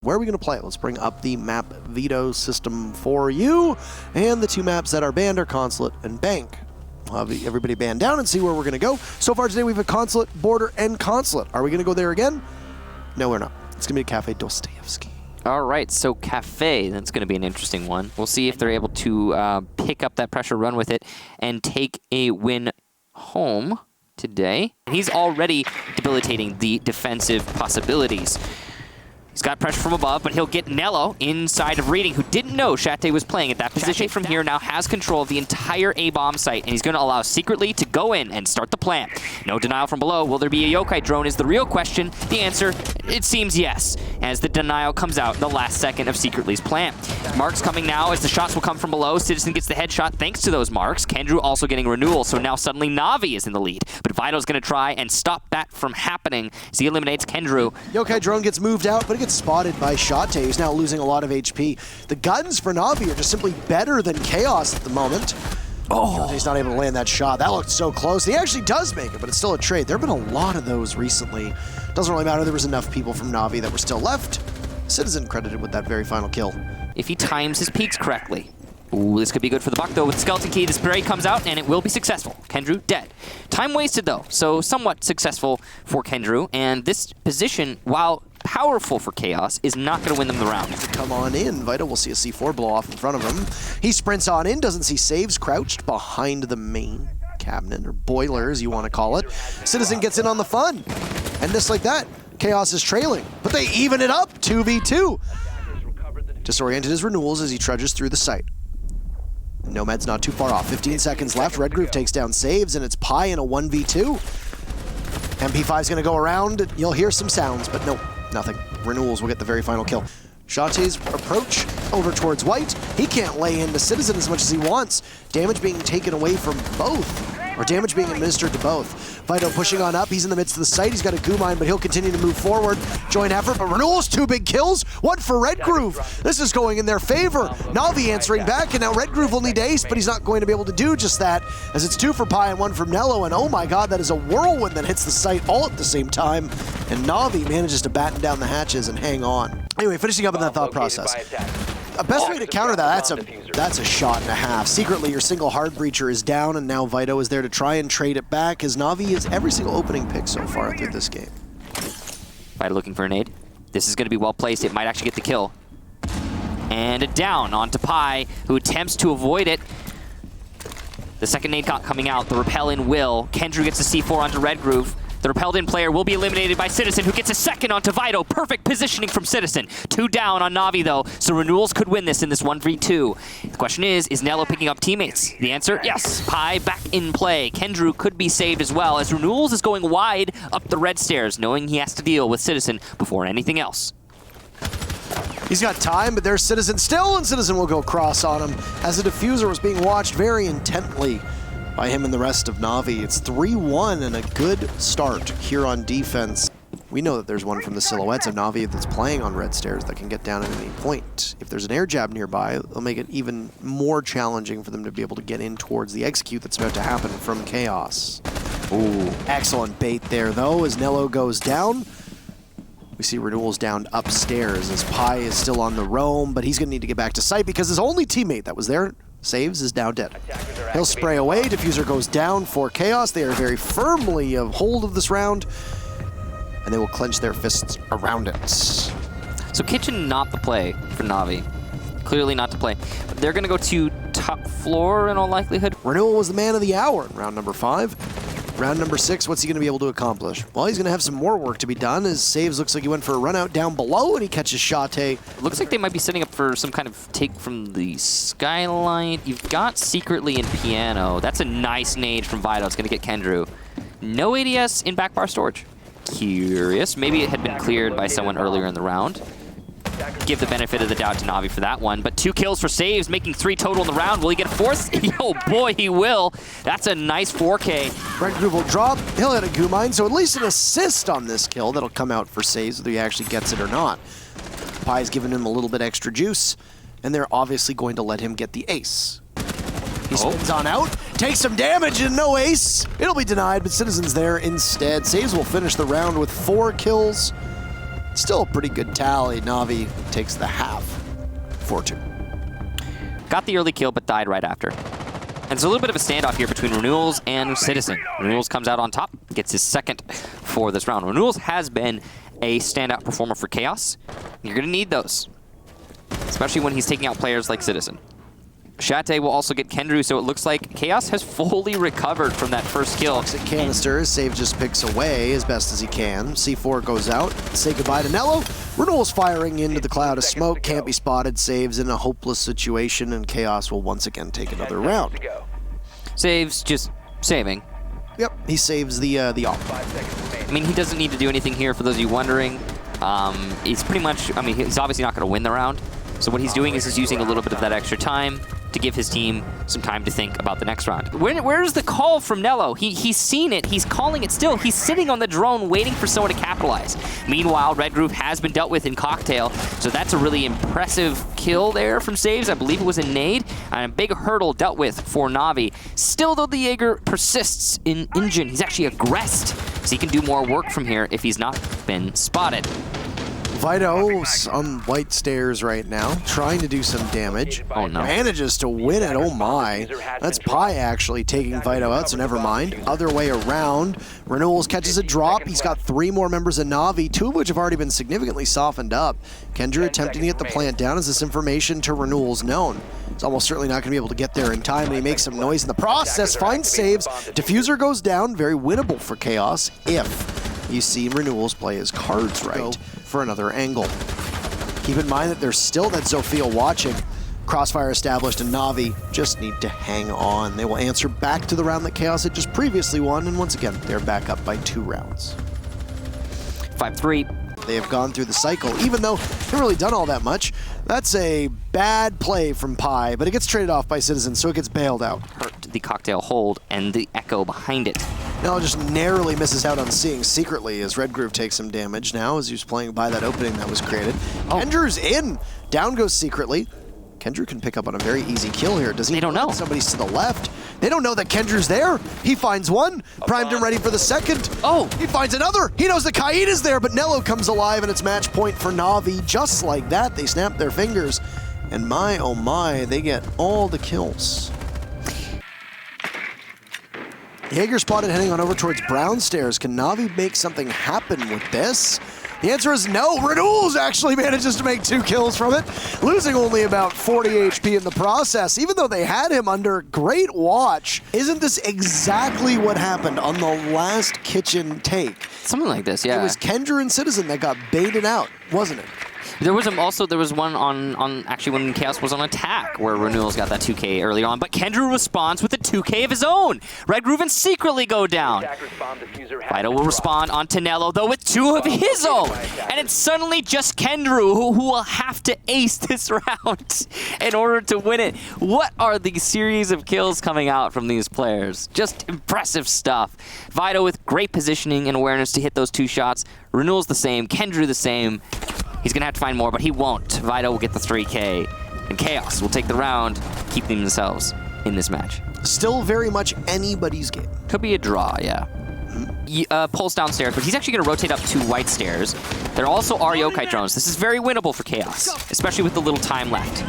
Where are we going to play? Let's bring up the map veto system for you. And the two maps that are banned are Consulate and Bank. We'll have everybody band down and see where we're going to go. So far today we have a Consulate, Border, and Consulate. Are we going to go there again? No, we're not. It's going to be Cafe Dostoevsky. All right, so Cafe, that's going to be an interesting one. We'll see if they're able to pick up that pressure, run with it, and take a win home today. He's already debilitating the defensive possibilities. He's got pressure from above, but he'll get Nello inside of Reading, who didn't know Shate was playing at that position from here, now has control of the entire A-bomb site, and he's going to allow Secretly to go in and start the plant. No denial from below. Will there be a Yokai drone is the real question. The answer, it seems yes, as the denial comes out in the last second of Secretly's plant. Marks coming now as the shots will come from below. Citizen gets the headshot thanks to those marks. Kendrew also getting renewal, so now suddenly NaVi is in the lead. But Vito's going to try and stop that from happening as he eliminates Kendrew. Yokai drone gets moved out, but it gets spotted by Shate, who's now losing a lot of HP. The guns for NaVi are just simply better than Chaos at the moment. Oh, he's not able to land that shot. That looked so close. He actually does make it, but it's still a trade. There have been a lot of those recently. Doesn't really matter. There was enough people from NaVi that were still left. Citizen credited with that very final kill. If he times his peaks correctly. Ooh, this could be good for the Buck, though. With Skeleton Key, the spray comes out, and it will be successful. Kendrew dead. Time wasted, though, so somewhat successful for Kendrew. And this position, while powerful for Chaos, is not going to win them the round. Come on in. Vito will see a C4 blow off in front of him. He sprints on in, doesn't see saves, crouched behind the main cabinet, or boiler, as you want to call it. Citizen gets in on the fun. And just like that, Chaos is trailing. But they even it up, 2v2. Disoriented his renewals as he trudges through the site. Nomad's not too far off. 15 seconds left. Red Groove takes down saves, and it's Pi in a 1v2. MP5's going to go around. You'll hear some sounds, but no, nothing. Renewals will get the very final kill. Shate's approach over towards White. He can't lay into Citizen as much as he wants. Damage being taken away from both, or damage being administered to both. Vito pushing on up. He's in the midst of the site. He's got a goo mine, but he'll continue to move forward. Joint effort, but Renewals, 2 big kills. 1 for Red Groove. This is going in their favor. NaVi answering back, and now Red Groove will need to ace, but he's not going to be able to do just that, as it's 2 for Pi and 1 from Nello, and oh my god, that is a whirlwind that hits the site all at the same time, and NaVi manages to batten down the hatches and hang on. Anyway, finishing up in that thought process. A best way to counter that, that's a shot and a half. Secretly, your single hard breacher is down, and now Vito is there to try and trade it back, as NaVi is every single opening pick so far through this game. Vito looking for a nade. This is going to be well placed. It might actually get the kill. And a down onto Pi, who attempts to avoid it. The second nade coming out. The repel in will. Kendrew gets the C4 onto Red Groove. The repelled in player will be eliminated by Citizen, who gets a second onto Vito. Perfect positioning from Citizen. 2 down on NaVi, though, so Renewals could win this in this 1v2. The question is Nello picking up teammates? The answer, yes. Pi back in play. Kendrew could be saved as well, as Renewals is going wide up the red stairs, knowing he has to deal with Citizen before anything else. He's got time, but there's Citizen still, and Citizen will go cross on him, as the diffuser was being watched very intently by him and the rest of NaVi. It's 3-1 and a good start here on defense. We know that there's one from the silhouettes of NaVi that's playing on red stairs that can get down at any point. If there's an air jab nearby, it'll make it even more challenging for them to be able to get in towards the execute that's about to happen from Chaos. Ooh, excellent bait there though, as Nello goes down. We see Renewals down upstairs as Pi is still on the roam, but he's gonna need to get back to site because his only teammate that was there, saves, is now dead. He'll spray away. Diffuser goes down for Chaos. They are very firmly a hold of this round, and they will clench their fists around it. So Kitchen not the play for NaVi. Clearly not to play. But they're going to go to top floor in all likelihood. Renewal was the man of the hour in round number 5. Round number 6, what's he going to be able to accomplish? Well, he's going to have some more work to be done, as Saves looks like he went for a run out down below, and he catches Shate. Looks like they might be setting up for some kind of take from the skylight. You've got Secretly in Piano. That's a nice nade from Vito. It's going to get Kendrew. No ADS in back bar storage. Curious. Maybe it had been cleared by someone earlier in the round. Give the benefit of the doubt to NaVi for that one, but 2 kills for Saves, making 3 total in the round. Will he get a 4th? Oh boy, he will. That's a nice 4K. Red Groove will drop. He'll hit a goo mine, so at least an assist on this kill that'll come out for Saves, whether he actually gets it or not. Pi's giving him a little bit extra juice, and they're obviously going to let him get the ace. He spins on out, takes some damage, and no ace. It'll be denied, but Citizen's there instead. Saves will finish the round with 4 kills. Still a pretty good tally. NaVi takes the half, 4-2. Got the early kill, but died right after. And it's a little bit of a standoff here between Renewals and Citizen. Renewals comes out on top, gets his second for this round. Renewals has been a standout performer for Chaos. You're going to need those, especially when he's taking out players like Citizen. Shate will also get Kendru, so it looks like Chaos has fully recovered from that first kill. Toxic canister, Save just picks away as best as he can. C4 goes out, say goodbye to Nello. Renewal's firing into the cloud of smoke, can't be spotted, Save's in a hopeless situation, and Chaos will once again take another round. Save's just saving. Yep, he saves the op. I mean, he doesn't need to do anything here, for those of you wondering. He's pretty much, I mean, he's obviously not going to win the round. So what he's doing is he's using a little bit of that extra time to give his team some time to think about the next round. Where's the call from Nello? He's seen it, he's calling it still. He's sitting on the drone waiting for someone to capitalize. Meanwhile, Red Groove has been dealt with in Cocktail, so that's a really impressive kill there from Saves. I believe it was a nade, and a big hurdle dealt with for NaVi. Still, though, the Jaeger persists in engine. He's actually aggressed, so he can do more work from here if he's not been spotted. Vito's on white stairs right now, trying to do some damage. Oh no. Manages to win it, oh my. That's Pi actually taking Vito out, so never mind. Other way around, Renewals catches a drop. He's got 3 more members of NaVi, 2 of which have already been significantly softened up. Kendra attempting to get the plant down as this information to Renewals known. He's almost certainly not going to be able to get there in time, and he makes some noise in the process, finds Saves. Diffuser goes down, very winnable for Chaos if you see Renewals play his cards right for another angle. Keep in mind that there's still that Zofia watching. Crossfire established, and NaVi just need to hang on. They will answer back to the round that Chaos had just previously won, and once again, they're back up by 2 rounds. 5-3. They have gone through the cycle, even though they haven't really done all that much. That's a bad play from Pi, but it gets traded off by Citizen, so it gets bailed out. Hurt the Cocktail hold and the echo behind it. Now just narrowly misses out on seeing secretly as Red Groove takes some damage now as he's playing by that opening that was created. Kendru's in. Down goes secretly. Kendru can pick up on a very easy kill here. Does he? They don't know. Somebody's to the left. They don't know that Kendru's there. He finds one, primed him ready for the second. Oh! He finds another. He knows the Kaid is there, but Nello comes alive, and it's match point for NaVi. Just like that, they snap their fingers. And my, oh my, they get all the kills. Jaeger spotted heading on over towards Brown Stairs. Can NaVi make something happen with this? The answer is no. Renewals actually manages to make 2 kills from it, losing only about 40 HP in the process, even though they had him under great watch. Isn't this exactly what happened on the last kitchen take? Something like this, yeah. It was Kendra and Citizen that got baited out, wasn't it? There was one on actually when Chaos was on attack where Renewals got that 2K early on, but Kendra responds with a 2K of his own. Red Groove and secretly go down. Vito will respond on Nello though with 2 of his own, and it's suddenly just Kendra who will have to ace this round in order to win it. What are the series of kills coming out from these players? Just impressive stuff. Vito with great positioning and awareness to hit those 2 shots. Renewals the same, Kendra the same. He's going to have to find more, but he won't. Vito will get the 3K, and Chaos will take the round, keeping themselves in this match. Still very much anybody's game. Could be a draw, yeah. Pulse downstairs, but he's actually going to rotate up to white stairs. There also are yokai drones. This is very winnable for Chaos, especially with the little time left.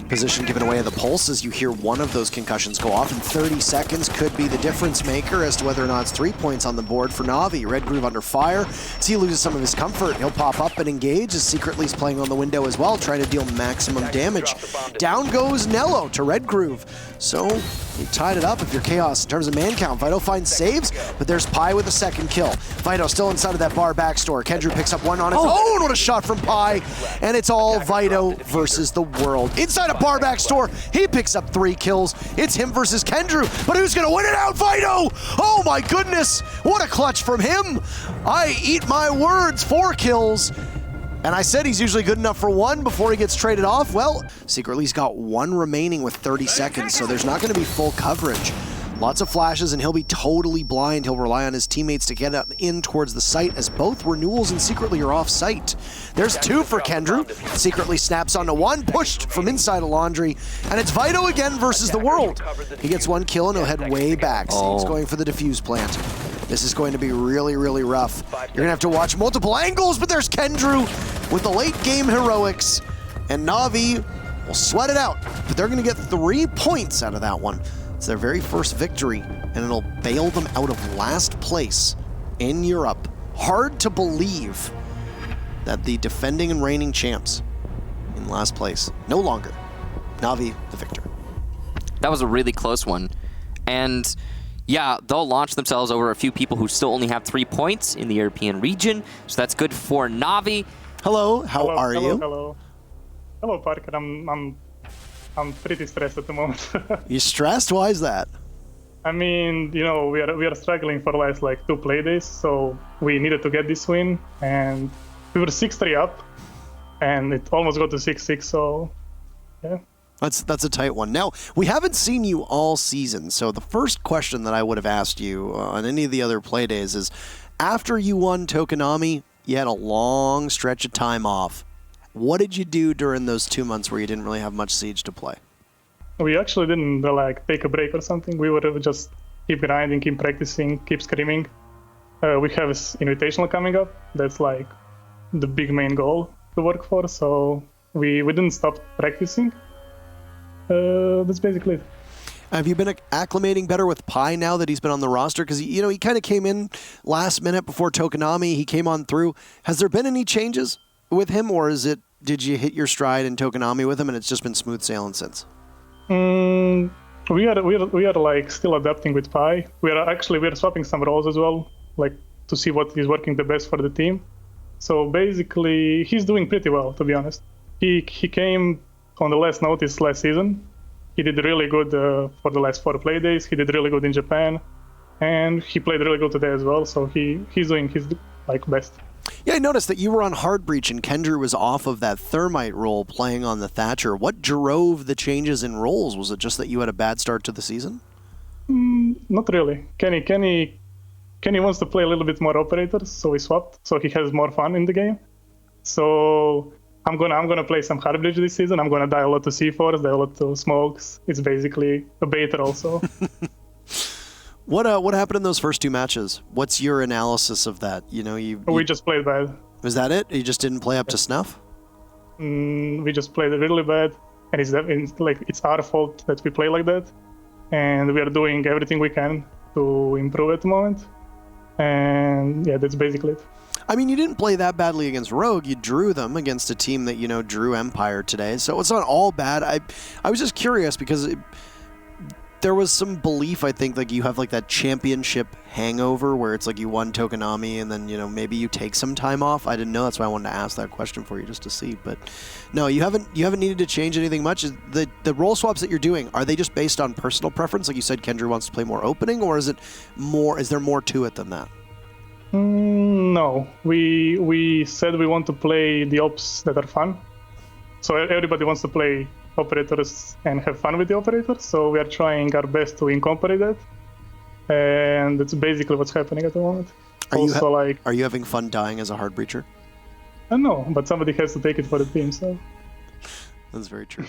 Position given away of the Pulse as you hear one of those concussions go off, and 30 seconds could be the difference maker as to whether or not it's 3 points on the board for NaVi. Red Groove under fire. As he loses some of his comfort, he'll pop up and engage as secretly he's playing on the window as well, trying to deal maximum damage. Down goes Nello to Red Groove. So he tied it up if you're Chaos in terms of man count. Vito finds Saves, but there's Pi with a second kill. Vito still inside of that bar backstore. Kendra picks up one on his own. What a shot from Pi. And it's all Vito versus the world. Inside a bar backstore, he picks up 3 kills. It's him versus Kendra, but who's gonna win it out? Vito! Oh my goodness, what a clutch from him. I eat my words, 4 kills. And I said he's usually good enough for 1 before he gets traded off. Well, secretly he's got 1 remaining with 30 seconds, so there's not gonna be full coverage. Lots of flashes, and he'll be totally blind. He'll rely on his teammates to get in towards the site as both Renewals and Secretly are off site. There's 2 for Kendra. Secretly snaps onto 1, pushed from inside a laundry, and it's Vito again versus the world. He gets 1 kill, and he'll head way back. So he's going for the defuse plant. This is going to be really, really rough. You're going to have to watch multiple angles, but there's Kendrew with the late game heroics. And NaVi will sweat it out, but they're going to get 3 points out of that one. It's their very first victory, and it'll bail them out of last place in Europe. Hard to believe that the defending and reigning champs in last place, no longer. NaVi, the victor. That was a really close one. And yeah, they'll launch themselves over a few people who still only have 3 points in the European region. So that's good for NaVi. Hello, how are you? Hello, Parker. I'm pretty stressed at the moment. You stressed? Why is that? I mean, you know, we are struggling for the last like 2 play days, so we needed to get this win, and we were 6-3 up, and it almost got to 6-6. So, yeah. That's a tight one. Now, we haven't seen you all season, so the first question that I would have asked you on any of the other play days is, after you won Tokonami, you had a long stretch of time off. What did you do during those 2 months where you didn't really have much Siege to play? We actually didn't like take a break or something. We were just keep grinding, keep practicing, keep screaming. We have this invitational coming up. That's like the big main goal to work for. So we didn't stop practicing. That's basically it. Have you been acclimating better with Pi now that he's been on the roster? Because, you know, he kind of came in last minute before Tokonami. He came on through. Has there been any changes with him, or did you hit your stride in Tokonami with him and it's just been smooth sailing since? We are like still adapting with Pi. We are swapping some roles as well, like to see what is working the best for the team. So basically, he's doing pretty well, to be honest. He came on the last notice last season. He did really good for the last 4 play days. He did really good in Japan, and he played really good today as well. So he's doing his like best. Yeah, I noticed that you were on Hard Breach and Kendrew was off of that Thermite role playing on the Thatcher. What drove the changes in roles? Was it just that you had a bad start to the season? Not really. Kenny wants to play a little bit more operators, so we swapped, so he has more fun in the game. So I'm gonna play some Hard Breach this season. I'm gonna die a lot to C4s, die a lot to smokes. It's basically a baiter also. What happened in those first 2 matches? What's your analysis of that? You know, we just played bad. Was that it? You just didn't play up to snuff? We just played really bad, and it's our fault that we play like that, and we are doing everything we can to improve at the moment. And yeah, that's basically it. I mean, you didn't play that badly against Rogue. You drew them against a team that, you know, drew Empire today, so it's not all bad. I was just curious because there was some belief, I think, like you have like that championship hangover where it's like you won Tokonami and then, you know, maybe you take some time off. I didn't know. That's why I wanted to ask that question for you just to see. But no, you haven't needed to change anything much. The role swaps that you're doing, are they just based on personal preference? Like you said, Kendrew wants to play more opening, or is there more to it than that? No, we said we want to play the ops that are fun. So everybody wants to play operators and have fun with the operators, so we are trying our best to incorporate that, and that's basically what's happening at the moment. Are you having fun dying as a Hard Breacher? I don't know, but somebody has to take it for the team, so that's very true.